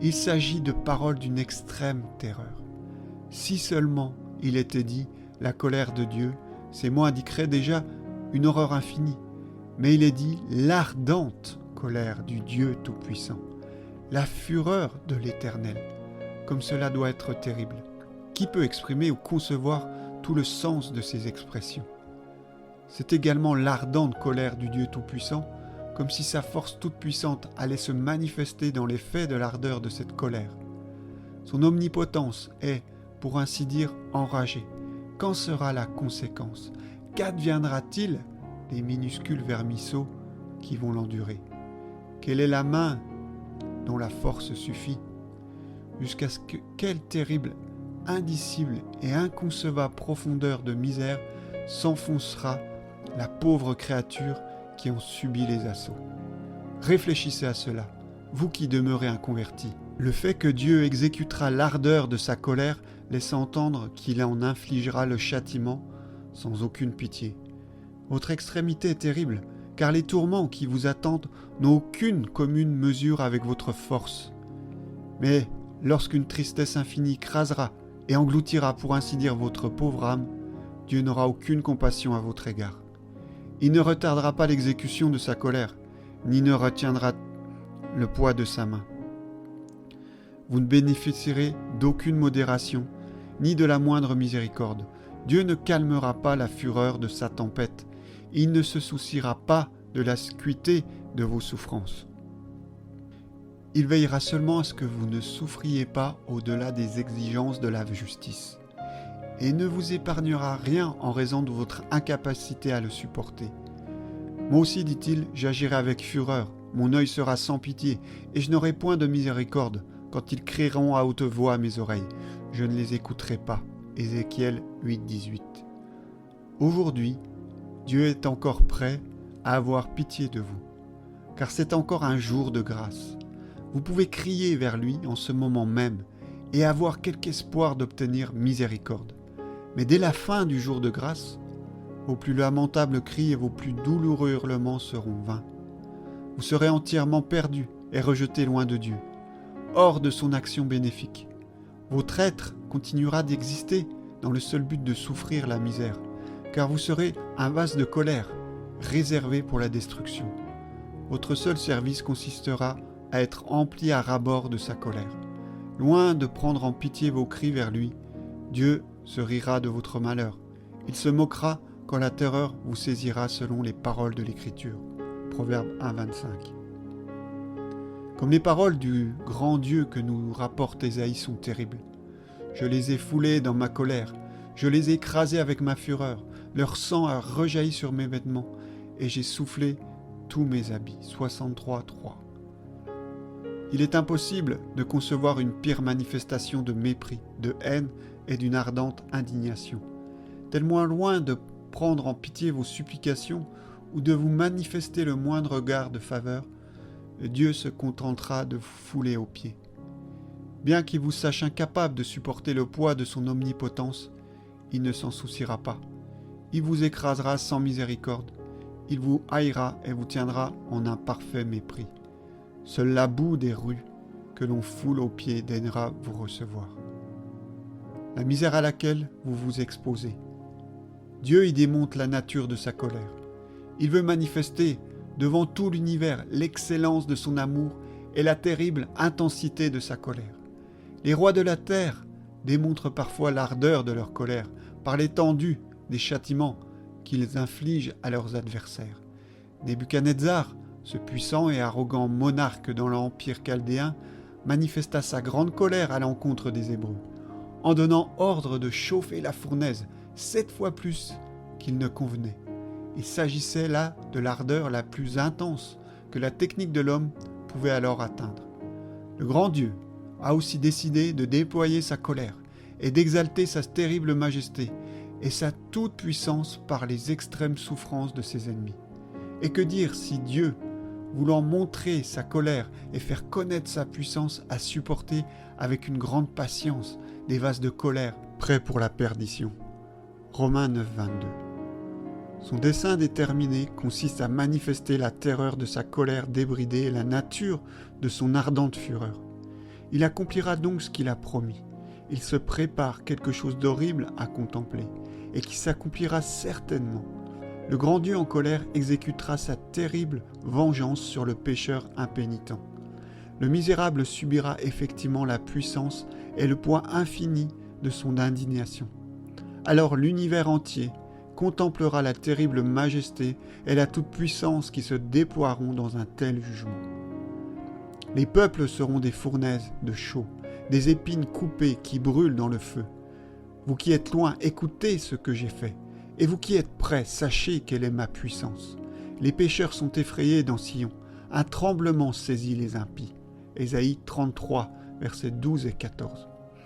Il s'agit de paroles d'une extrême terreur. Si seulement il était dit « la colère de Dieu », ces mots indiqueraient déjà une horreur infinie. Mais il est dit « l'ardente colère du Dieu Tout-Puissant », la fureur de l'Éternel. Comme cela doit être terrible. Qui peut exprimer ou concevoir tout le sens de ces expressions? C'est également l'ardente colère du Dieu Tout-Puissant, comme si sa force toute-puissante allait se manifester dans les faits de l'ardeur de cette colère. Son omnipotence est, pour ainsi dire, enragée. Qu'en sera la conséquence? Qu'adviendra-t-il des minuscules vermisseaux qui vont l'endurer? Quelle est la main dont la force suffit? Jusqu'à ce que quelle terrible, indicible et inconcevable profondeur de misère s'enfoncera la pauvre créature qui en subit les assauts. Réfléchissez à cela, vous qui demeurez inconvertis. Le fait que Dieu exécutera l'ardeur de sa colère laisse entendre qu'il en infligera le châtiment sans aucune pitié. Votre extrémité est terrible, car les tourments qui vous attendent n'ont aucune commune mesure avec votre force. Mais lorsqu'une tristesse infinie crasera et engloutira pour ainsi dire votre pauvre âme, Dieu n'aura aucune compassion à votre égard. Il ne retardera pas l'exécution de sa colère, ni ne retiendra le poids de sa main. Vous ne bénéficierez d'aucune modération, ni de la moindre miséricorde. Dieu ne calmera pas la fureur de sa tempête. Il ne se souciera pas de l'acuité de vos souffrances. Il veillera seulement à ce que vous ne souffriez pas au-delà des exigences de la justice, et ne vous épargnera rien en raison de votre incapacité à le supporter. Moi aussi, dit-il, j'agirai avec fureur, mon œil sera sans pitié, et je n'aurai point de miséricorde. Quand ils crieront à haute voix à mes oreilles, je ne les écouterai pas. Ézéchiel 8, 18. Aujourd'hui, Dieu est encore prêt à avoir pitié de vous, car c'est encore un jour de grâce. Vous pouvez crier vers lui en ce moment même et avoir quelque espoir d'obtenir miséricorde. Mais dès la fin du jour de grâce, vos plus lamentables cris et vos plus douloureux hurlements seront vains. Vous serez entièrement perdus et rejetés loin de Dieu, hors de son action bénéfique. Votre être continuera d'exister dans le seul but de souffrir la misère, car vous serez un vase de colère, réservé pour la destruction. Votre seul service consistera à être empli à ras-bord de sa colère. Loin de prendre en pitié vos cris vers lui, Dieu se rira de votre malheur. Il se moquera quand la terreur vous saisira selon les paroles de l'Écriture. Proverbe 1, 25. Comme les paroles du grand Dieu que nous rapporte Ésaïe sont terribles. Je les ai foulés dans ma colère, je les ai écrasés avec ma fureur, leur sang a rejailli sur mes vêtements, et j'ai soufflé tous mes habits. 63, 3. Il est impossible de concevoir une pire manifestation de mépris, de haine et d'une ardente indignation. Tellement loin de prendre en pitié vos supplications ou de vous manifester le moindre regard de faveur, Dieu se contentera de vous fouler aux pieds. Bien qu'il vous sache incapable de supporter le poids de son omnipotence, il ne s'en souciera pas. Il vous écrasera sans miséricorde. Il vous haïra et vous tiendra en un parfait mépris. Seul la boue des rues que l'on foule aux pieds daignera vous recevoir. La misère à laquelle vous vous exposez. Dieu y démontre la nature de sa colère. Il veut manifester devant tout l'univers l'excellence de son amour et la terrible intensité de sa colère. Les rois de la terre démontrent parfois l'ardeur de leur colère par l'étendue des châtiments qu'ils infligent à leurs adversaires. Nebuchadnezzar, ce puissant et arrogant monarque dans l'empire chaldéen, manifesta sa grande colère à l'encontre des Hébreux, en donnant ordre de chauffer la fournaise 7 fois plus qu'il ne convenait. Il s'agissait là de l'ardeur la plus intense que la technique de l'homme pouvait alors atteindre. Le grand Dieu a aussi décidé de déployer sa colère et d'exalter sa terrible majesté et sa toute-puissance par les extrêmes souffrances de ses ennemis. Et que dire si Dieu, voulant montrer sa colère et faire connaître sa puissance, a supporté avec une grande patience des vases de colère prêts pour la perdition. Romains 9, 22. Son dessein déterminé consiste à manifester la terreur de sa colère débridée et la nature de son ardente fureur. Il accomplira donc ce qu'il a promis. Il se prépare quelque chose d'horrible à contempler, et qui s'accomplira certainement. Le grand Dieu en colère exécutera sa terrible vengeance sur le pécheur impénitent. Le misérable subira effectivement la puissance et le poids infini de son indignation. Alors l'univers entier contemplera la terrible majesté et la toute-puissance qui se déploieront dans un tel jugement. Les peuples seront des fournaises de chaux, des épines coupées qui brûlent dans le feu. Vous qui êtes loin, écoutez ce que j'ai fait. Et vous qui êtes près, sachez quelle est ma puissance. Les pécheurs sont effrayés dans Sion. Un tremblement saisit les impies. Ésaïe 33, versets 12 et 14.